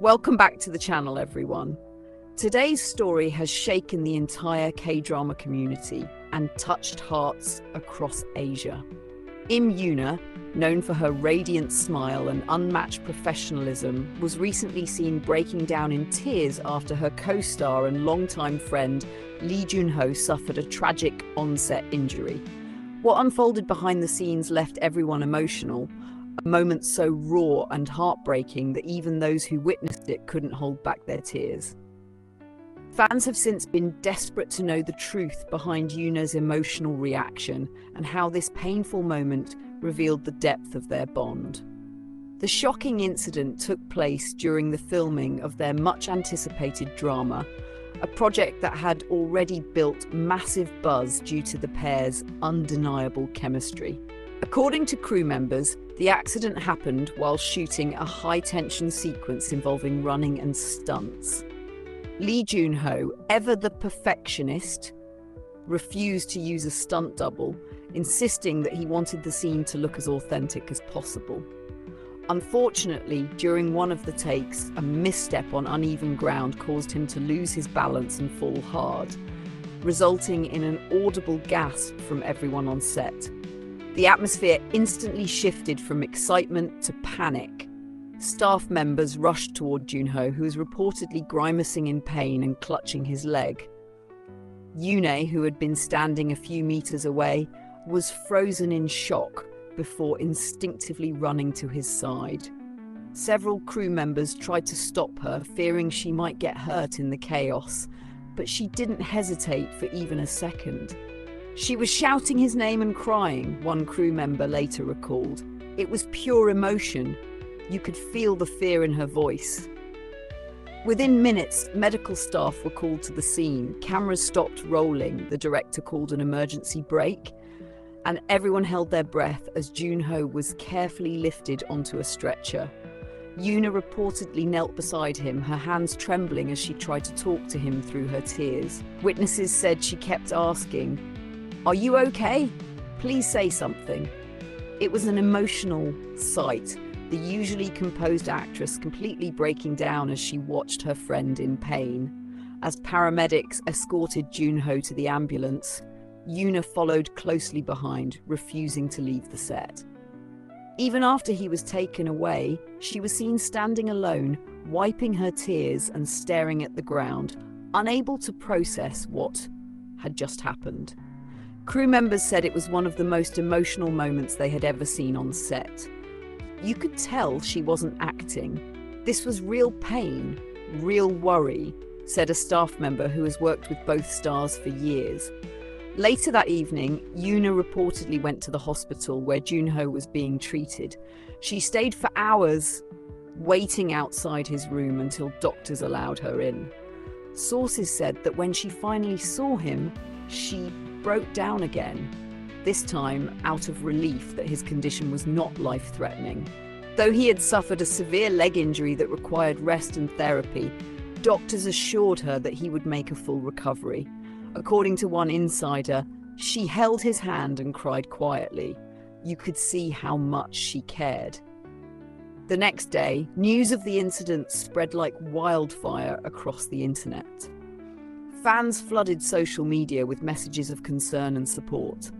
Welcome back to the channel, everyone. Today's story has shaken the entire K-drama community and touched hearts across Asia. YoonA, known for her radiant smile and unmatched professionalism, was recently seen breaking down in tears after her co-star and longtime friend Lee Jun-Ho suffered a tragic onset injury. What unfolded behind the scenes left everyone emotional, a moment so raw and heartbreaking that even those who witnessed it couldn't hold back their tears. Fans have since been desperate to know the truth behind YoonA's emotional reaction and how this painful moment revealed the depth of their bond. The shocking incident took place during the filming of their much-anticipated drama, a project that had already built massive buzz due to the pair's undeniable chemistry. According to crew members, the accident happened while shooting a high-tension sequence involving running and stunts. Lee Jun-Ho, ever the perfectionist, refused to use a stunt double, insisting that he wanted the scene to look as authentic as possible. Unfortunately, during one of the takes, a misstep on uneven ground caused him to lose his balance and fall hard, resulting in an audible gasp from everyone on set. The atmosphere instantly shifted from excitement to panic. Staff members rushed toward Jun-Ho, who was reportedly grimacing in pain and clutching his leg. YoonA, who had been standing a few meters away, was frozen in shock before instinctively running to his side. Several crew members tried to stop her, fearing she might get hurt in the chaos, but she didn't hesitate for even a second. She was shouting his name and crying, one crew member later recalled. It was pure emotion. You could feel the fear in her voice. Within minutes, medical staff were called to the scene. Cameras stopped rolling. The director called an emergency brake, and everyone held their breath as Jun-Ho was carefully lifted onto a stretcher. YoonA reportedly knelt beside him, her hands trembling as she tried to talk to him through her tears. Witnesses said she kept asking, "Are you okay? Please say something." It was an emotional sight, the usually composed actress completely breaking down as she watched her friend in pain. As paramedics escorted Jun-Ho to the ambulance, YoonA followed closely behind, refusing to leave the set. Even after he was taken away, she was seen standing alone, wiping her tears and staring at the ground, unable to process what had just happened. Crew members said it was one of the most emotional moments they had ever seen on set. You could tell she wasn't acting. This was real pain, real worry, said a staff member who has worked with both stars for years. Later that evening, YoonA reportedly went to the hospital where Jun-Ho was being treated. She stayed for hours, waiting outside his room until doctors allowed her in. Sources said that when she finally saw him, she broke down again, this time out of relief that his condition was not life-threatening. Though he had suffered a severe leg injury that required rest and therapy, doctors assured her that he would make a full recovery. According to one insider, she held his hand and cried quietly. You could see how much she cared. The next day, news of the incident spread like wildfire across the internet. Fans flooded social media with messages of concern and support.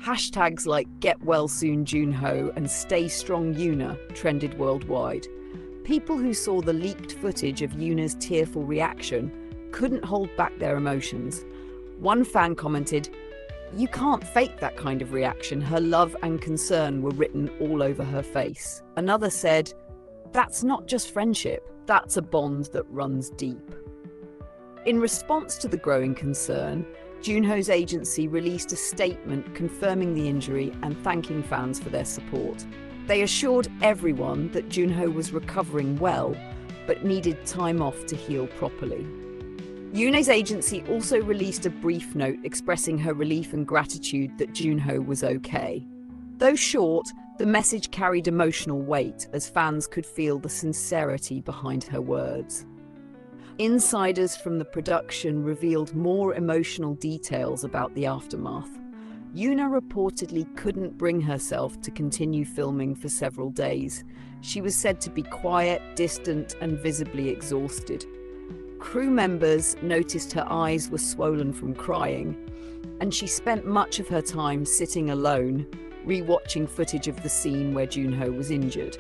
Hashtags like "Get Well Soon Jun-Ho" and "Stay Strong YoonA" trended worldwide. People who saw the leaked footage of YoonA's tearful reaction couldn't hold back their emotions. One fan commented, "You can't fake that kind of reaction. Her love and concern were written all over her face." Another said, "That's not just friendship, that's a bond that runs deep." In response to the growing concern, Jun-Ho's agency released a statement confirming the injury and thanking fans for their support. They assured everyone that Jun-Ho was recovering well, but needed time off to heal properly. YoonA's agency also released a brief note expressing her relief and gratitude that Jun-Ho was okay. Though short, the message carried emotional weight as fans could feel the sincerity behind her words. Insiders from the production revealed more emotional details about the aftermath. Yoona reportedly couldn't bring herself to continue filming for several days. She was said to be quiet, distant, and visibly exhausted. Crew members noticed her eyes were swollen from crying, and she spent much of her time sitting alone, re-watching footage of the scene where Jun-Ho was injured.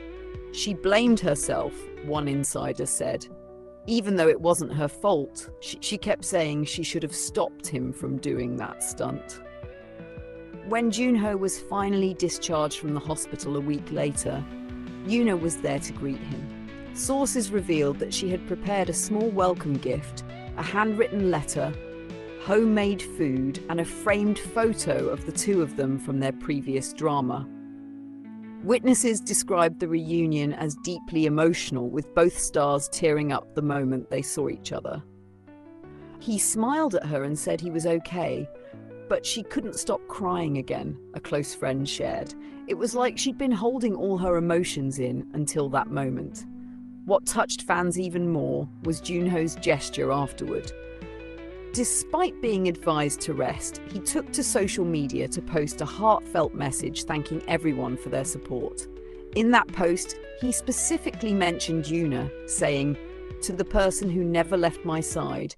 She blamed herself, one insider said. Even though it wasn't her fault, she kept saying she should have stopped him from doing that stunt. When Jun-Ho was finally discharged from the hospital a week later, Yoona was there to greet him. Sources revealed that she had prepared a small welcome gift, a handwritten letter, homemade food, and a framed photo of the two of them from their previous drama. Witnesses described the reunion as deeply emotional, with both stars tearing up the moment they saw each other. He smiled at her and said he was okay, but she couldn't stop crying again, a close friend shared. It was like she'd been holding all her emotions in until that moment. What touched fans even more was Jun-Ho's gesture afterward. Despite being advised to rest, he took to social media to post a heartfelt message thanking everyone for their support. In that post, he specifically mentioned Yoona, saying, "To the person who never left my side,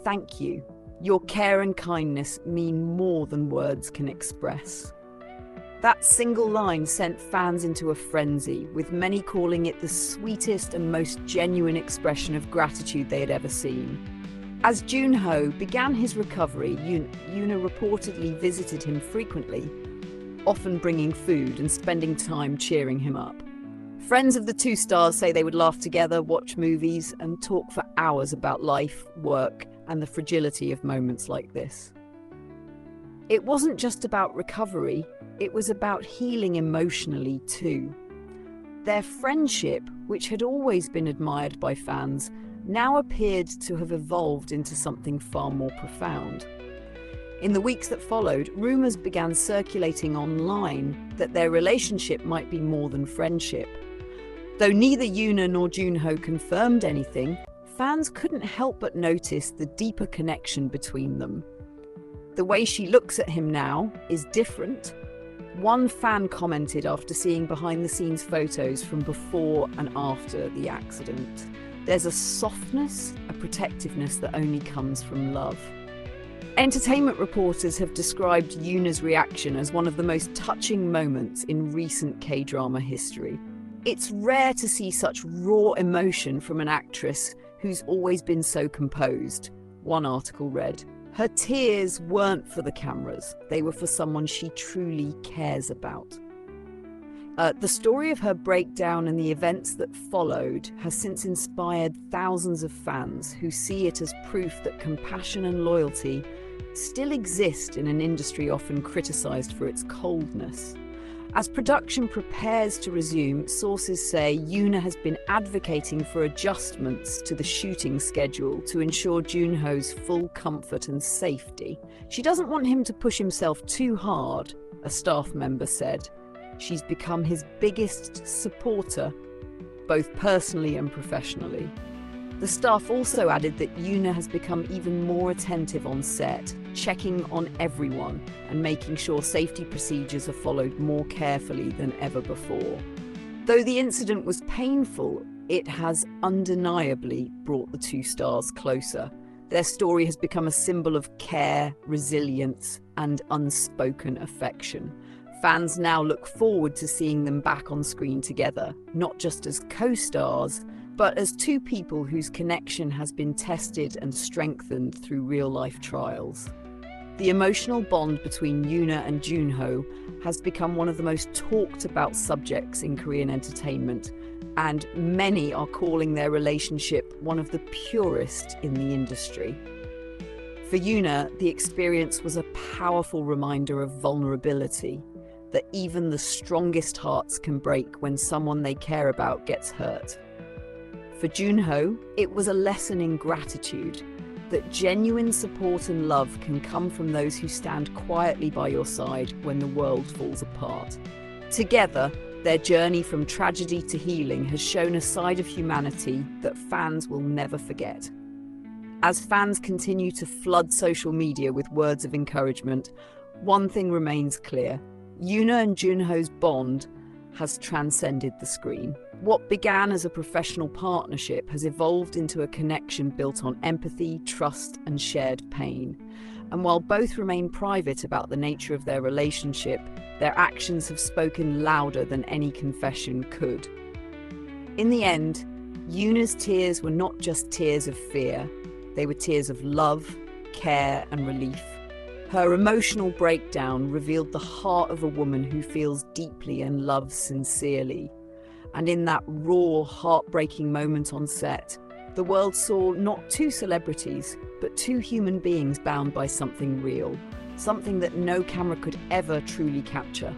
thank you. Your care and kindness mean more than words can express." That single line sent fans into a frenzy, with many calling it the sweetest and most genuine expression of gratitude they had ever seen. As Jun-Ho began his recovery, Yoona reportedly visited him frequently, often bringing food and spending time cheering him up. Friends of the two stars say they would laugh together, watch movies, and talk for hours about life, work, and the fragility of moments like this. It wasn't just about recovery, it was about healing emotionally too. Their friendship, which had always been admired by fans, now appeared to have evolved into something far more profound. In the weeks that followed, rumors began circulating online that their relationship might be more than friendship. Though neither Yoona nor Jun-Ho confirmed anything, fans couldn't help but notice the deeper connection between them. The way she looks at him now is different. One fan commented after seeing behind-the-scenes photos from before and after the accident. There's a softness, a protectiveness that only comes from love. Entertainment reporters have described Yoona's reaction as one of the most touching moments in recent K-drama history. It's rare to see such raw emotion from an actress who's always been so composed, one article read. Her tears weren't for the cameras, they were for someone she truly cares about. The story of her breakdown and the events that followed has since inspired thousands of fans who see it as proof that compassion and loyalty still exist in an industry often criticized for its coldness. As production prepares to resume, sources say Yoona has been advocating for adjustments to the shooting schedule to ensure Jun-Ho's full comfort and safety. She doesn't want him to push himself too hard, a staff member said. She's become his biggest supporter, both personally and professionally. The staff also added that Yoona has become even more attentive on set, checking on everyone and making sure safety procedures are followed more carefully than ever before. Though the incident was painful, it has undeniably brought the two stars closer. Their story has become a symbol of care, resilience, and unspoken affection. Fans now look forward to seeing them back on screen together, not just as co-stars, but as two people whose connection has been tested and strengthened through real-life trials. The emotional bond between Yoona and Jun-Ho has become one of the most talked about subjects in Korean entertainment, and many are calling their relationship one of the purest in the industry. For Yoona, the experience was a powerful reminder of vulnerability, that even the strongest hearts can break when someone they care about gets hurt. For Jun-Ho, it was a lesson in gratitude, that genuine support and love can come from those who stand quietly by your side when the world falls apart. Together, their journey from tragedy to healing has shown a side of humanity that fans will never forget. As fans continue to flood social media with words of encouragement, one thing remains clear. Yoona and Jun-Ho's bond has transcended the screen. What began as a professional partnership has evolved into a connection built on empathy, trust, and shared pain. And while both remain private about the nature of their relationship, their actions have spoken louder than any confession could. In the end, Yoona's tears were not just tears of fear, they were tears of love, care, and relief. Her emotional breakdown revealed the heart of a woman who feels deeply and loves sincerely. And in that raw, heartbreaking moment on set, the world saw not two celebrities, but two human beings bound by something real, something that no camera could ever truly capture.